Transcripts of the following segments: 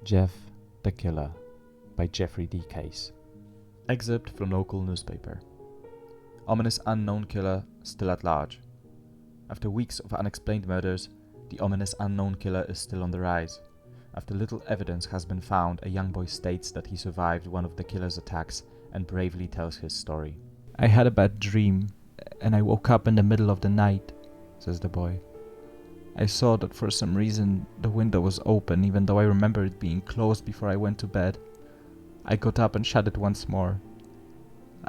Jeff the Killer by Joeffrey D Case. Excerpt from local newspaper. Ominous unknown killer still at large. After weeks of unexplained murders, the ominous unknown killer is still on the rise. After little evidence has been found, a young boy states that he survived one of the killer's attacks and bravely tells his story. "I had a bad dream, and I woke up in the middle of the night," says the boy. "I saw that for some reason the window was open, even though I remember it being closed before I went to bed. I got up and shut it once more.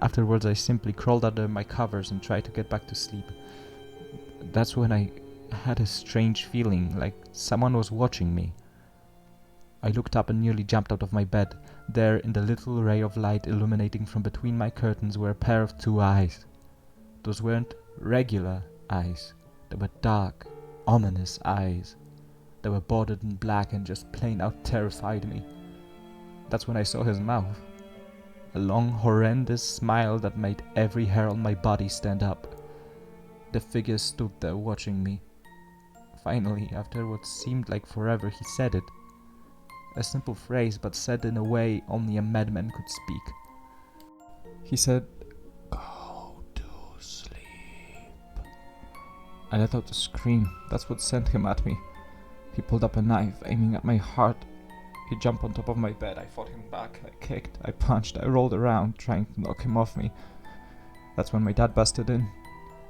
Afterwards I simply crawled under my covers and tried to get back to sleep. That's when I had a strange feeling, like someone was watching me. I looked up and nearly jumped out of my bed. There, in the little ray of light illuminating from between my curtains, were a pair of two eyes. Those weren't regular eyes. They were dark, ominous eyes. They were bordered in black and just plain out terrified me. That's when I saw his mouth. A long, horrendous smile that made every hair on my body stand up. The figure stood there watching me. Finally, after what seemed like forever, he said it. A simple phrase, but said in a way only a madman could speak. He said, "Go to sleep." I let out a scream. That's what sent him at me. He pulled up a knife, aiming at my heart. He jumped on top of my bed. I fought him back. I kicked, I punched, I rolled around, trying to knock him off me. That's when my dad busted in.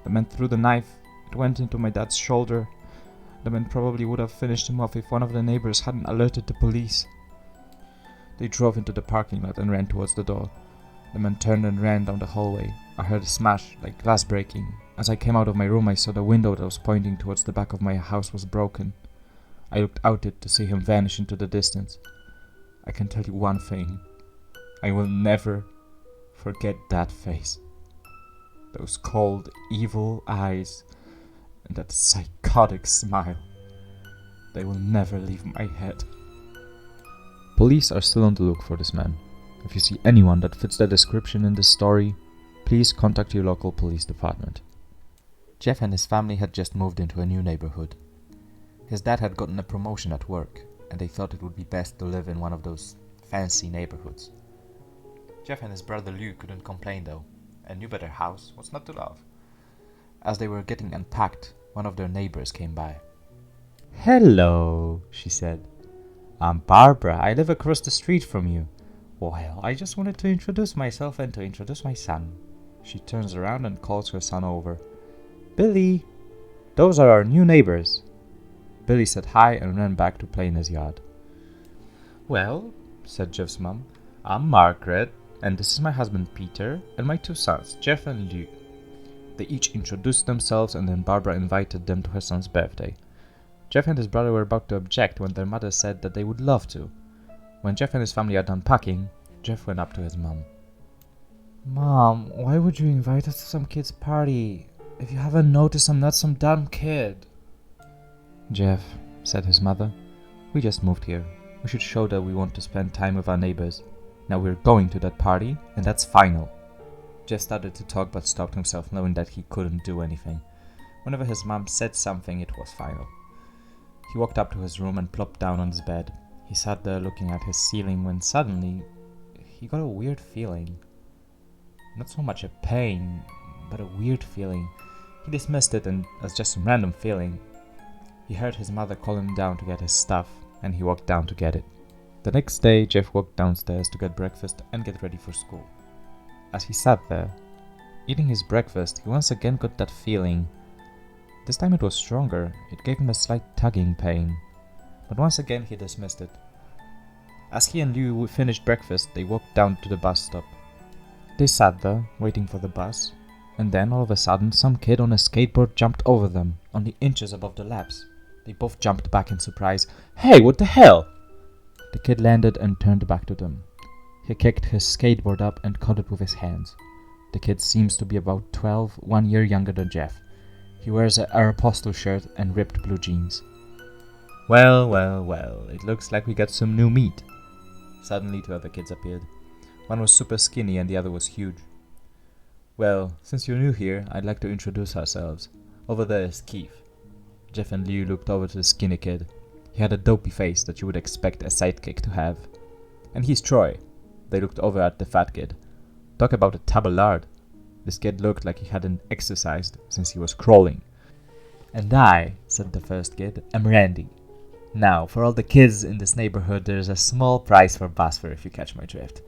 The man threw the knife. It went into my dad's shoulder. The man probably would have finished him off if one of the neighbors hadn't alerted the police. They drove into the parking lot and ran towards the door. The man turned and ran down the hallway. I heard a smash, like glass breaking. As I came out of my room, I saw the window that was pointing towards the back of my house was broken. I looked out it to see him vanish into the distance. I can tell you one thing. I will never forget that face. Those cold, evil eyes and that psychotic smile. They will never leave my head. Police are still on the look for this man. If you see anyone that fits the description in this story, please contact your local police department. Jeff and his family had just moved into a new neighborhood. His dad had gotten a promotion at work, and they thought it would be best to live in one of those fancy neighborhoods. Jeff and his brother Lou couldn't complain though. A new better house, what's not to love? As they were getting unpacked, one of their neighbors came by. "Hello," she said. "I'm Barbara. I live across the street from you. Well, I just wanted to introduce myself and to introduce my son." She turns around and calls her son over. "Billy, those are our new neighbors." Billy said hi and ran back to play in his yard. "Well," said Jeff's mom, "I'm Margaret, and this is my husband Peter and my two sons, Jeff and Lou." They each introduced themselves, and then Barbara invited them to her son's birthday. Jeff and his brother were about to object when their mother said that they would love to. When Jeff and his family had done packing, Jeff went up to his mom. "Mom, why would you invite us to some kid's party? If you haven't noticed, I'm not some dumb kid." "Jeff," said his mother, "we just moved here. We should show that we want to spend time with our neighbors. Now we're going to that party, and that's final." Jeff started to talk but stopped himself, knowing that he couldn't do anything. Whenever his mom said something, it was final. He walked up to his room and plopped down on his bed. He sat there looking at his ceiling when suddenly he got a weird feeling. Not so much a pain, but a weird feeling. He dismissed it as just some random feeling. He heard his mother call him down to get his stuff, and he walked down to get it. The next day, Jeff walked downstairs to get breakfast and get ready for school. As he sat there, eating his breakfast, he once again got that feeling. This time it was stronger. It gave him a slight tugging pain. But once again he dismissed it. As he and Lou finished breakfast, they walked down to the bus stop. They sat there, waiting for the bus, and then all of a sudden some kid on a skateboard jumped over them, only inches above the laps. They both jumped back in surprise. "Hey, what the hell?" The kid landed and turned back to them. He kicked his skateboard up and caught it with his hands. The kid seems to be about 12, 1 year younger than Jeff. He wears an Aeropostale shirt and ripped blue jeans. Well, it looks like we got some new meat." Suddenly 2 other kids appeared. One was super skinny and the other was huge. "Well, since you're new here, I'd like to introduce ourselves. Over there is Keith." Jeff and Lou looked over to the skinny kid. He had a dopey face that you would expect a sidekick to have. And he's Troy. They looked over at the fat kid. Talk about a tabulard. This kid looked like he hadn't exercised since he was crawling. And I, said the first kid, am Randy. Now, for all the kids in this neighborhood, there's a small prize for Basfer if you catch my drift.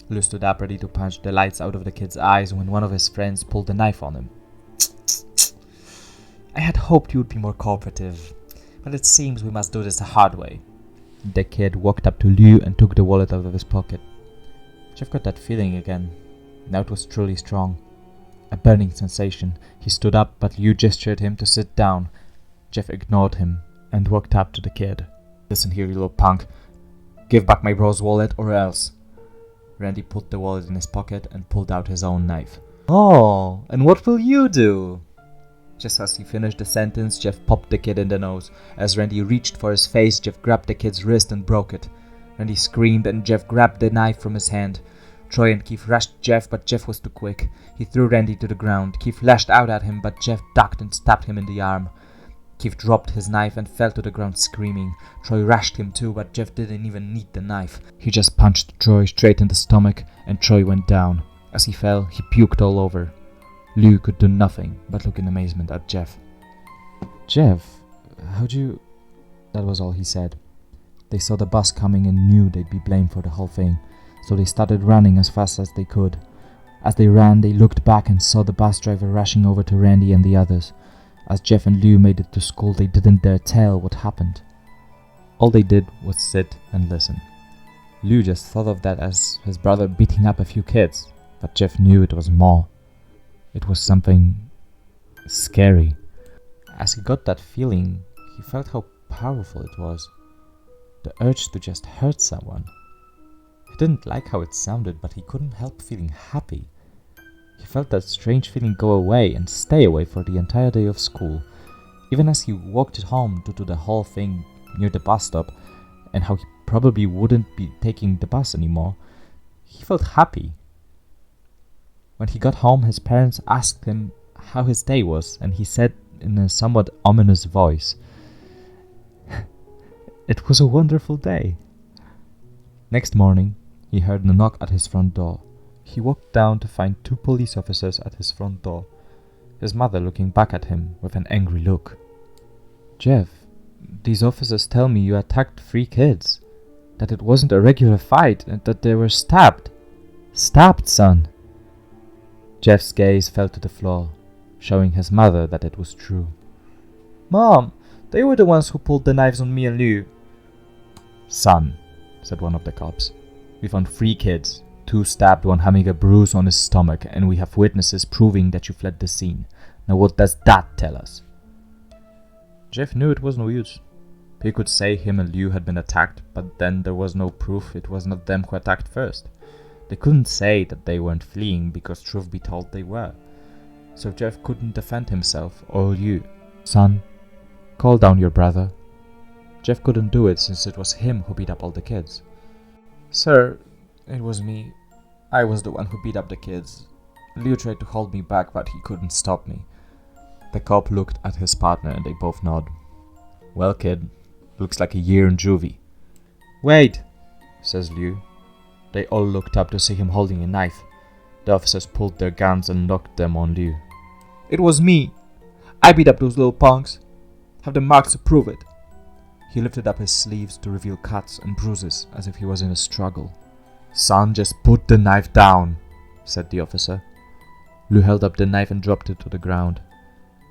Lou stood up ready to punch the lights out of the kid's eyes when one of his friends pulled a knife on him. I had hoped you would be more cooperative, but it seems we must do this the hard way. The kid walked up to Lou and took the wallet out of his pocket. Jeff got that feeling again. Now it was truly strong. A burning sensation. He stood up, but Lou gestured him to sit down. Jeff ignored him and walked up to the kid. Listen here, you little punk. Give back my bro's wallet or else. Randy put the wallet in his pocket and pulled out his own knife. Oh, and what will you do? Just as he finished the sentence, Jeff popped the kid in the nose. As Randy reached for his face, Jeff grabbed the kid's wrist and broke it. Randy screamed and Jeff grabbed the knife from his hand. Troy and Keith rushed Jeff, but Jeff was too quick. He threw Randy to the ground. Keith lashed out at him, but Jeff ducked and stabbed him in the arm. Keith dropped his knife and fell to the ground screaming. Troy rushed him too, but Jeff didn't even need the knife. He just punched Troy straight in the stomach, and Troy went down. As he fell, he puked all over. Lou could do nothing but look in amazement at Jeff. Jeff, how'd you... That was all he said. They saw the bus coming and knew they'd be blamed for the whole thing, so they started running as fast as they could. As they ran, they looked back and saw the bus driver rushing over to Randy and the others. As Jeff and Lou made it to school, they didn't dare tell what happened. All they did was sit and listen. Lou just thought of that as his brother beating up a few kids, but Jeff knew it was more. It was something scary. As he got that feeling, he felt how powerful it was. The urge to just hurt someone. He didn't like how it sounded, but he couldn't help feeling happy. He felt that strange feeling go away and stay away for the entire day of school. Even as he walked home due to the whole thing near the bus stop and how he probably wouldn't be taking the bus anymore, he felt happy. When he got home, his parents asked him how his day was, and he said in a somewhat ominous voice, "It was a wonderful day." Next morning, he heard a knock at his front door. He walked down to find 2 police officers at his front door, his mother looking back at him with an angry look. "Jeff, these officers tell me you attacked 3 kids, that it wasn't a regular fight, and that they were stabbed. Stabbed, son." Jeff's gaze fell to the floor, showing his mother that it was true. "Mom, they were the ones who pulled the knives on me and Lou." "Son," said one of the cops, "we found 3 kids, 2 stabbed, 1 having a bruise on his stomach, and we have witnesses proving that you fled the scene. Now what does that tell us?" Jeff knew it was no use. He could say him and Lou had been attacked, but then there was no proof it was not them who attacked first. They couldn't say that they weren't fleeing because truth be told they were. So Jeff couldn't defend himself or Lou. "Son, call down your brother." Jeff couldn't do it since it was him who beat up all the kids. "Sir, it was me. I was the one who beat up the kids. Lou tried to hold me back, but he couldn't stop me." The cop looked at his partner and they both nodded. "Well, kid, looks like a year in juvie." "Wait," says Lou. They all looked up to see him holding a knife. The officers pulled their guns and locked them on Lou. "It was me. I beat up those little punks. Have the marks to prove it." He lifted up his sleeves to reveal cuts and bruises as if he was in a struggle. "Son, just put the knife down," said the officer. Lou held up the knife and dropped it to the ground.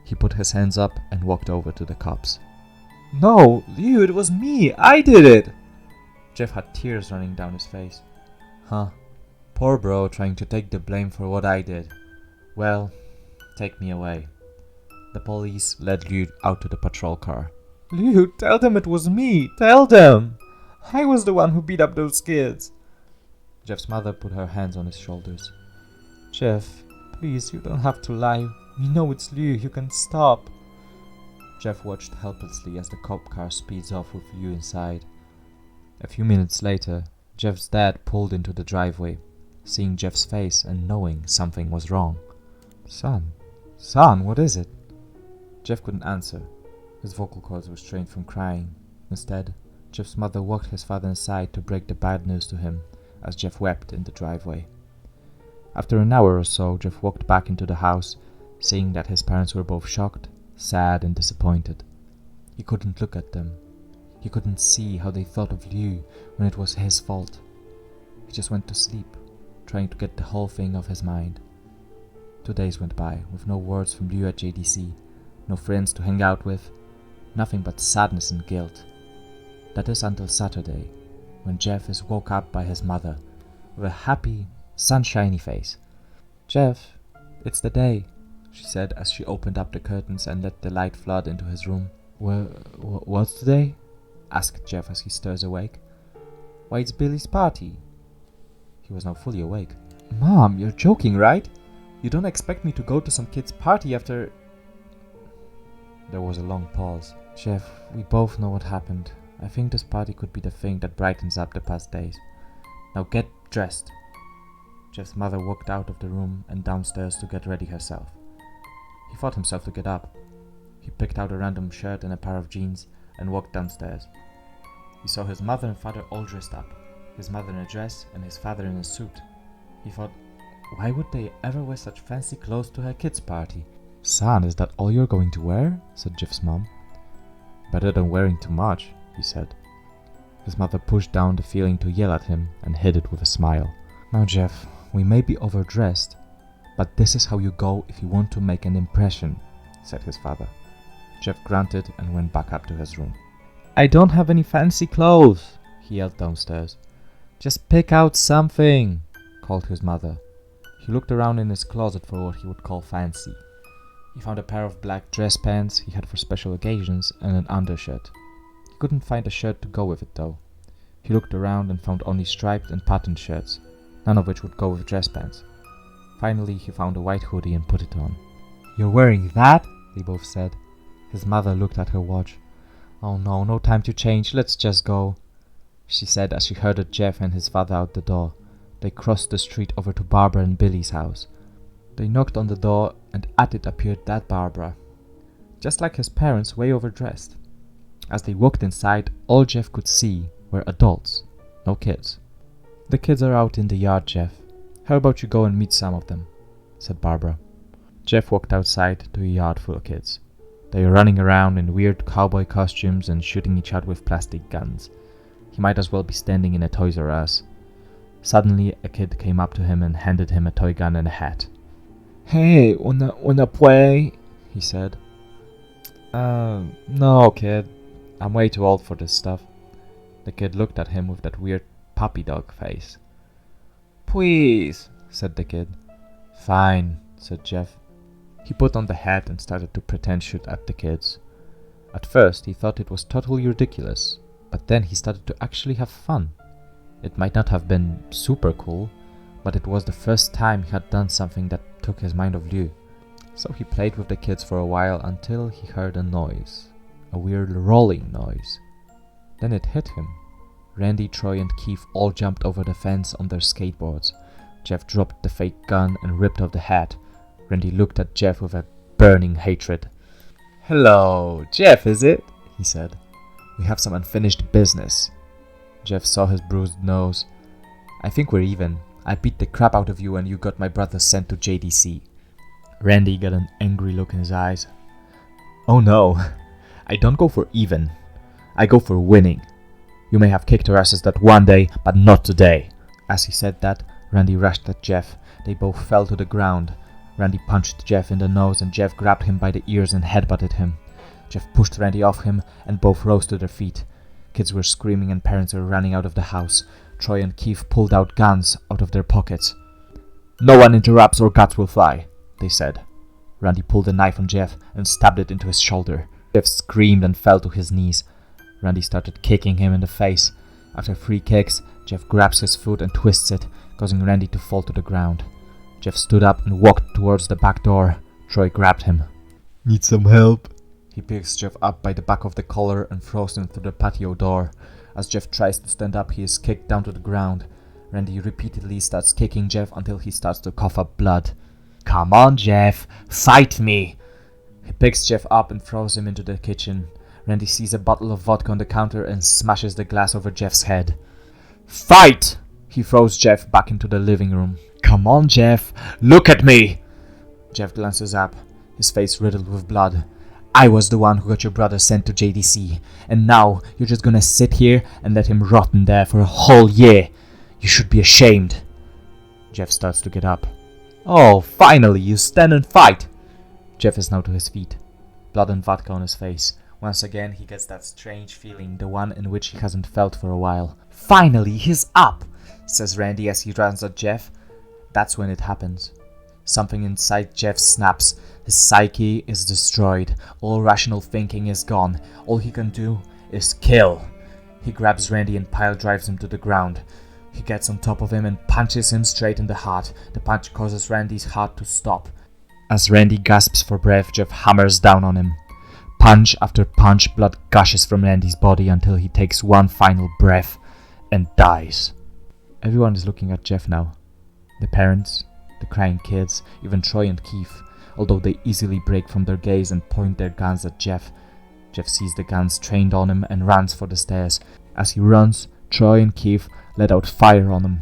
He put his hands up and walked over to the cops. "No, Lou, it was me. I did it." Jeff had tears running down his face. "Huh. Poor bro trying to take the blame for what I did. Well, take me away." The police led Lou out to the patrol car. "Lou, tell them it was me. Tell them. I was the one who beat up those kids." Jeff's mother put her hands on his shoulders. "Jeff, please, you don't have to lie. We know it's Lou. You can stop." Jeff watched helplessly as the cop car speeds off with Lou inside. A few minutes later, Jeff's dad pulled into the driveway, seeing Jeff's face and knowing something was wrong. Son, what is it?" Jeff couldn't answer. His vocal cords were strained from crying. Instead, Jeff's mother walked his father inside to break the bad news to him, as Jeff wept in the driveway. After an hour or so, Jeff walked back into the house, seeing that his parents were both shocked, sad, and disappointed. He couldn't look at them. He couldn't see how they thought of Liu when it was his fault. He just went to sleep, trying to get the whole thing off his mind. 2 days went by, with no words from Liu at JDC, no friends to hang out with, nothing but sadness and guilt. That is until Saturday, when Jeff is woke up by his mother, with a happy, sunshiny face. "Jeff, it's the day," she said as she opened up the curtains and let the light flood into his room. What's today?" asked Jeff as he stirs awake. "Why, it's Billy's party." He was now fully awake. "Mom, you're joking, right? You don't expect me to go to some kid's party after..." There was a long pause. "Jeff, we both know what happened. I think this party could be the thing that brightens up the past days. Now get dressed." Jeff's mother walked out of the room and downstairs to get ready herself. He fought himself to get up. He picked out a random shirt and a pair of jeans and walked downstairs. He saw his mother and father all dressed up, his mother in a dress and his father in a suit. He thought, why would they ever wear such fancy clothes to her kid's party? "Son, is that all you're going to wear?" said Jeff's mom. "Better than wearing too much," he said. His mother pushed down the feeling to yell at him and hid it with a smile. "Now, Jeff, we may be overdressed, but this is how you go if you want to make an impression," said his father. Jeff grunted and went back up to his room. "I don't have any fancy clothes," he yelled downstairs. "Just pick out something," called his mother. He looked around in his closet for what he would call fancy. He found a pair of black dress pants he had for special occasions and an undershirt. He couldn't find a shirt to go with it though. He looked around and found only striped and patterned shirts, none of which would go with dress pants. Finally, he found a white hoodie and put it on. "You're wearing that?" they both said. His mother looked at her watch. "Oh no time to change, let's just go," she said as she herded Jeff and his father out the door. They crossed the street over to Barbara and Billy's house. They knocked on the door and at it appeared that Barbara. Just like his parents, way overdressed. As they walked inside, all Jeff could see were adults, no kids. "The kids are out in the yard, Jeff. How about you go and meet some of them?" said Barbara. Jeff walked outside to a yard full of kids. They were running around in weird cowboy costumes and shooting each other with plastic guns. He might as well be standing in a Toys R Us. Suddenly, a kid came up to him and handed him a toy gun and a hat. "Hey, wanna play?" he said. No, kid. I'm way too old for this stuff." The kid looked at him with that weird puppy dog face. "Please," said the kid. "Fine," said Jeff. He put on the hat and started to pretend shoot at the kids. At first, he thought it was totally ridiculous, but then he started to actually have fun. It might not have been super cool, but it was the first time he had done something that took his mind off Liu. So he played with the kids for a while until he heard a noise, a weird rolling noise. Then it hit him. Randy, Troy, and Keith all jumped over the fence on their skateboards. Jeff dropped the fake gun and ripped off the hat. Randy looked at Jeff with a burning hatred. "Hello, Jeff, is it?" he said. "We have some unfinished business." Jeff saw his bruised nose. "I think we're even. I beat the crap out of you and you got my brother sent to JDC. Randy got an angry look in his eyes. "Oh no, I don't go for even. I go for winning. You may have kicked our asses that one day, but not today." As he said that, Randy rushed at Jeff. They both fell to the ground. Randy punched Jeff in the nose and Jeff grabbed him by the ears and headbutted him. Jeff pushed Randy off him and both rose to their feet. Kids were screaming and parents were running out of the house. Troy and Keith pulled out guns out of their pockets. "No one interrupts or guts will fly," they said. Randy pulled a knife on Jeff and stabbed it into his shoulder. Jeff screamed and fell to his knees. Randy started kicking him in the face. After 3 kicks, Jeff grabs his foot and twists it, causing Randy to fall to the ground. Jeff stood up and walked towards the back door. Troy grabbed him. "Need some help?" He picks Jeff up by the back of the collar and throws him through the patio door. As Jeff tries to stand up, he is kicked down to the ground. Randy repeatedly starts kicking Jeff until he starts to cough up blood. "Come on, Jeff, fight me!" He picks Jeff up and throws him into the kitchen. Randy sees a bottle of vodka on the counter and smashes the glass over Jeff's head. "Fight!" He throws Jeff back into the living room. "Come on, Jeff, look at me!" Jeff glances up, his face riddled with blood. "I was the one who got your brother sent to JDC, and now you're just gonna sit here and let him rot in there for a whole year. You should be ashamed." Jeff starts to get up. "Oh, finally, you stand and fight!" Jeff is now to his feet, blood and vodka on his face. Once again, he gets that strange feeling, the one in which he hasn't felt for a while. "Finally, he's up!" says Randy as he runs at Jeff. That's when it happens. Something inside Jeff snaps. His psyche is destroyed. All rational thinking is gone. All he can do is kill. He grabs Randy and pile drives him to the ground. He gets on top of him and punches him straight in the heart. The punch causes Randy's heart to stop. As Randy gasps for breath, Jeff hammers down on him. Punch after punch, blood gushes from Randy's body until he takes one final breath and dies. Everyone is looking at Jeff now. The parents, the crying kids, even Troy and Keith, although they easily break from their gaze and point their guns at Jeff. Jeff sees the guns trained on him and runs for the stairs. As he runs, Troy and Keith let out fire on him.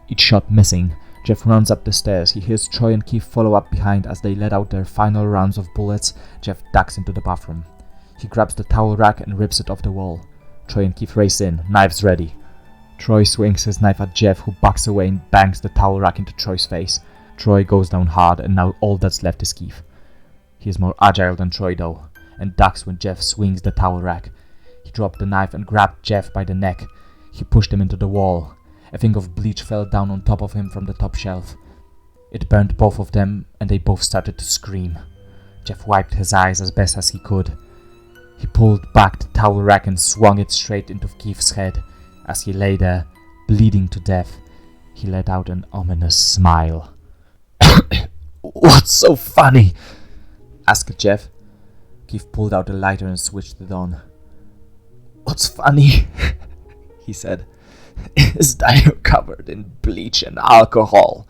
Each shot missing, Jeff runs up the stairs. He hears Troy and Keith follow up behind as they let out their final rounds of bullets. Jeff ducks into the bathroom. He grabs the towel rack and rips it off the wall. Troy and Keith race in, knives ready. Troy swings his knife at Jeff, who backs away and bangs the towel rack into Troy's face. Troy goes down hard, and now all that's left is Keith. He is more agile than Troy though, and ducks when Jeff swings the towel rack. He dropped the knife and grabbed Jeff by the neck. He pushed him into the wall. A thing of bleach fell down on top of him from the top shelf. It burned both of them, and they both started to scream. Jeff wiped his eyes as best as he could. He pulled back the towel rack and swung it straight into Keith's head. As he lay there, bleeding to death, he let out an ominous smile. "What's so funny?" asked Jeff. Keith pulled out a lighter and switched it on. "What's funny," he said, "is that you're covered in bleach and alcohol."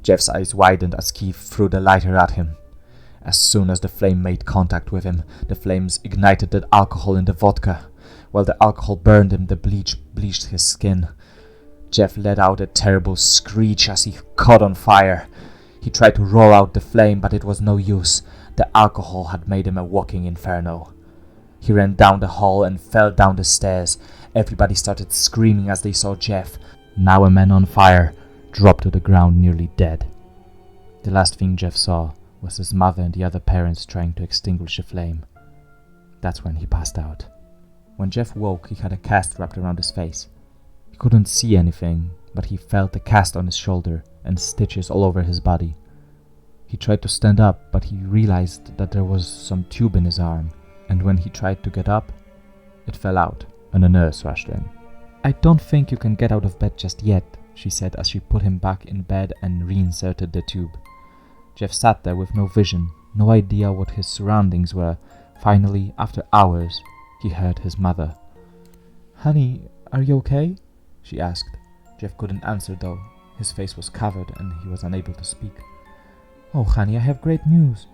Jeff's eyes widened as Keith threw the lighter at him. As soon as the flame made contact with him, the flames ignited the alcohol in the vodka. While the alcohol burned him, the bleach bleached his skin. Jeff let out a terrible screech as he caught on fire. He tried to roar out the flame, but it was no use. The alcohol had made him a walking inferno. He ran down the hall and fell down the stairs. Everybody started screaming as they saw Jeff, now a man on fire, drop to the ground nearly dead. The last thing Jeff saw was his mother and the other parents trying to extinguish the flame. That's when he passed out. When Jeff woke, he had a cast wrapped around his face. He couldn't see anything, but he felt the cast on his shoulder and stitches all over his body. He tried to stand up, but he realized that there was some tube in his arm, and when he tried to get up, it fell out, and a nurse rushed in. "I don't think you can get out of bed just yet," she said as she put him back in bed and reinserted the tube. Jeff sat there with no vision, no idea what his surroundings were. Finally, after hours, he heard his mother. "Honey, are you okay?" she asked. Jeff couldn't answer though. His face was covered and he was unable to speak. "Oh, honey, I have great news.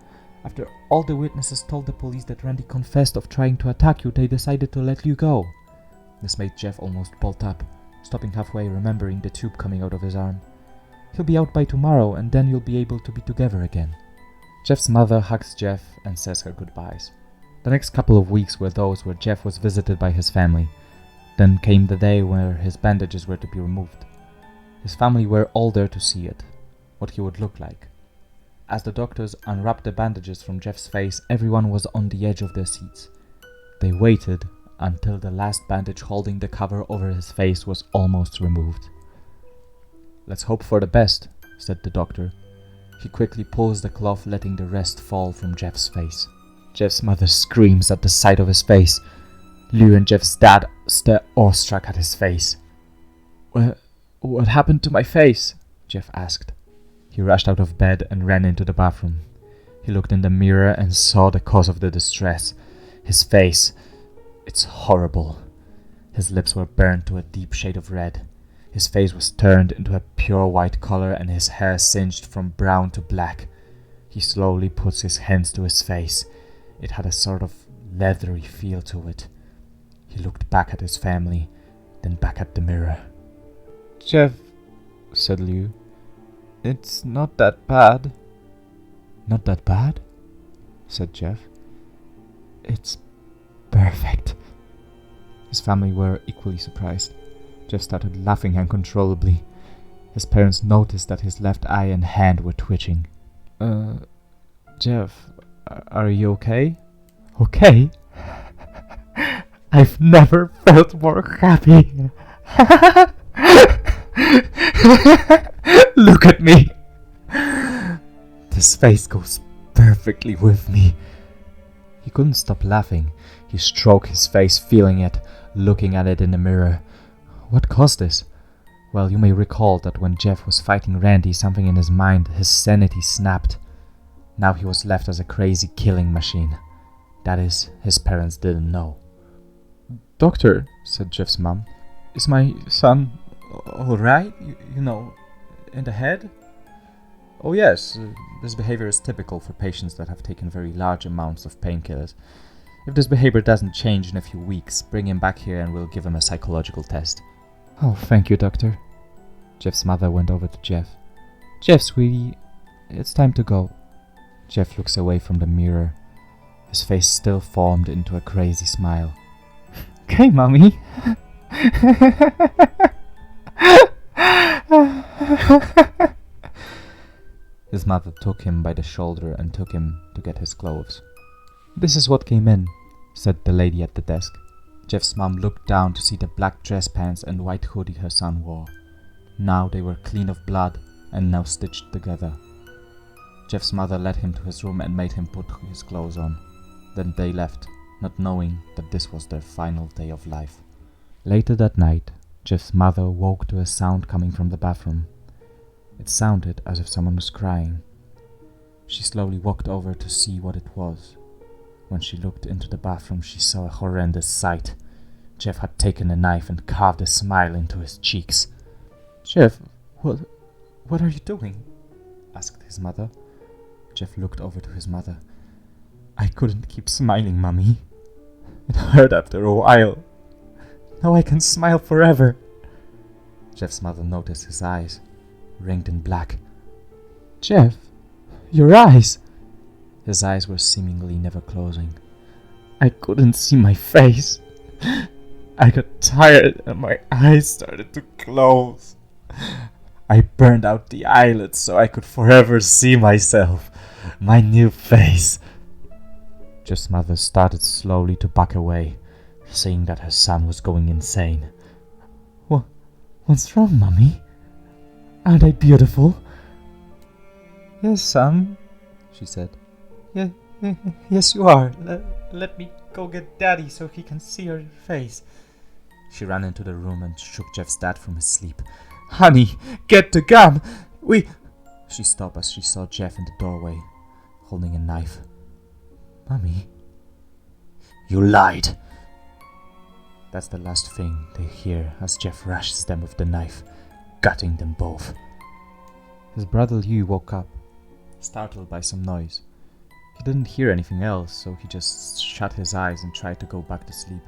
After all the witnesses told the police that Randy confessed of trying to attack you, they decided to let you go." This made Jeff almost bolt up, stopping halfway, remembering the tube coming out of his arm. "He'll be out by tomorrow, and then you'll be able to be together again." Jeff's mother hugs Jeff and says her goodbyes. The next couple of weeks were those where Jeff was visited by his family. Then came the day where his bandages were to be removed. His family were all there to see it, what he would look like. As the doctors unwrapped the bandages from Jeff's face, everyone was on the edge of their seats. They waited until the last bandage holding the cover over his face was almost removed. "Let's hope for the best," said the doctor. He quickly pulls the cloth, letting the rest fall from Jeff's face. Jeff's mother screams at the sight of his face. Lou and Jeff's dad stare awestruck at his face. What happened to my face?" Jeff asked. He rushed out of bed and ran into the bathroom. He looked in the mirror and saw the cause of the distress. His face. It's horrible. His lips were burned to a deep shade of red. His face was turned into a pure white color and his hair singed from brown to black. He slowly puts his hands to his face. It had a sort of leathery feel to it. He looked back at his family, then back at the mirror. "Jeff," said Liu, "it's not that bad." "Not that bad?" said Jeff. "It's perfect." His family were equally surprised. Jeff started laughing uncontrollably. His parents noticed that his left eye and hand were twitching. Jeff, are you okay?" "Okay? I've never felt more happy." "Look at me. This face goes perfectly with me." He couldn't stop laughing. He stroked his face, feeling it, looking at it in the mirror. What caused this? Well, you may recall that when Jeff was fighting Randy, something in his mind, his sanity snapped. Now he was left as a crazy killing machine. That is, his parents didn't know. "Doctor," said Jeff's mom, "is my son alright? You know, in the head?" "Oh yes, this behavior is typical for patients that have taken very large amounts of painkillers. If this behavior doesn't change in a few weeks, bring him back here and we'll give him a psychological test." "Oh, thank you, doctor." Jeff's mother went over to Jeff. "Jeff, sweetie, it's time to go." Jeff looks away from the mirror. His face still formed into a crazy smile. "Okay, mommy." His mother took him by the shoulder and took him to get his clothes. "This is what came in," said the lady at the desk. Jeff's mom looked down to see the black dress pants and white hoodie her son wore. Now they were clean of blood and now stitched together. Jeff's mother led him to his room and made him put his clothes on. Then they left, not knowing that this was their final day of life. Later that night, Jeff's mother woke to a sound coming from the bathroom. It sounded as if someone was crying. She slowly walked over to see what it was. When she looked into the bathroom, she saw a horrendous sight. Jeff had taken a knife and carved a smile into his cheeks. "Jeff, what are you doing?" asked his mother. Jeff looked over to his mother. "I couldn't keep smiling, Mummy. It hurt after a while. Now I can smile forever." Jeff's mother noticed his eyes, ringed in black. "Jeff, your eyes!" His eyes were seemingly never closing. "I couldn't see my face. I got tired and my eyes started to close. I burned out the eyelids so I could forever see myself, my new face." Jeff's mother started slowly to back away, seeing that her son was going insane. What's wrong, Mummy? Aren't I beautiful?" "Yes, son," she said. Yes, you are. Let me go get Daddy so he can see your face." She ran into the room and shook Jeff's dad from his sleep. "Honey, get the gun! She stopped as she saw Jeff in the doorway, holding a knife. "Mummy, you lied." That's the last thing they hear as Jeff rushes them with the knife, gutting them both. His brother Liu woke up, startled by some noise. He didn't hear anything else, so he just shut his eyes and tried to go back to sleep.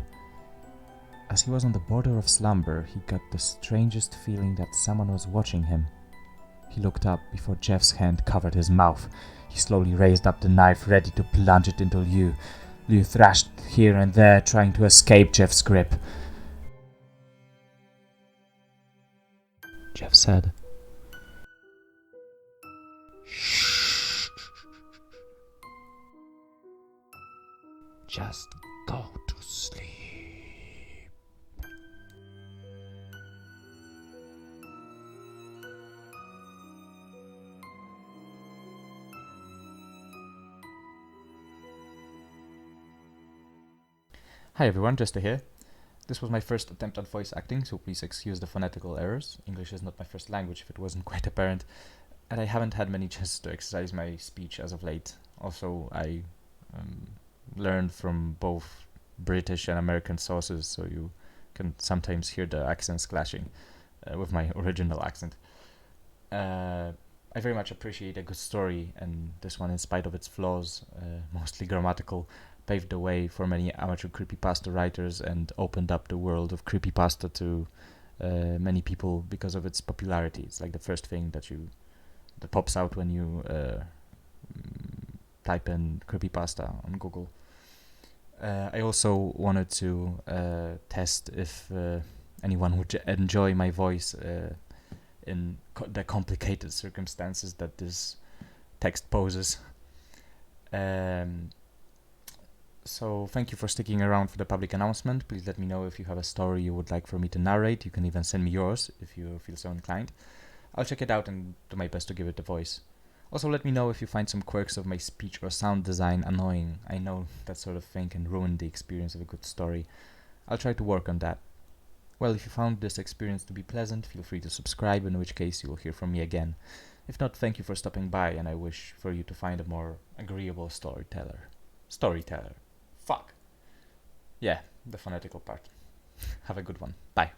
As he was on the border of slumber, he got the strangest feeling that someone was watching him. He looked up before Jeff's hand covered his mouth. He slowly raised up the knife, ready to plunge it into Liu. Liu thrashed here and there, trying to escape Jeff's grip. Jeff said, "Shh. Just go to sleep." Hi everyone, Jester here. This was my first attempt at voice acting, so please excuse the phonetical errors. English is not my first language, if it wasn't quite apparent, and I haven't had many chances to exercise my speech as of late. Also, I learned from both British and American sources, so you can sometimes hear the accents clashing with my original accent. I very much appreciate a good story, and this one, in spite of its flaws, mostly grammatical, paved the way for many amateur creepypasta writers and opened up the world of creepypasta to many people because of its popularity. It's like the first thing that pops out when you type in creepypasta on Google. I also wanted to test if anyone would enjoy my voice in the complicated circumstances that this text poses. So thank you for sticking around for the public announcement. Please let me know if you have a story you would like for me to narrate. You can even send me yours if you feel so inclined. I'll check it out and do my best to give it a voice. Also, let me know if you find some quirks of my speech or sound design annoying. I know that sort of thing can ruin the experience of a good story. I'll try to work on that. Well, if you found this experience to be pleasant, feel free to subscribe, in which case you will hear from me again. If not, thank you for stopping by, and I wish for you to find a more agreeable storyteller. Fuck. Yeah, the phonetical part. Have a good one. Bye.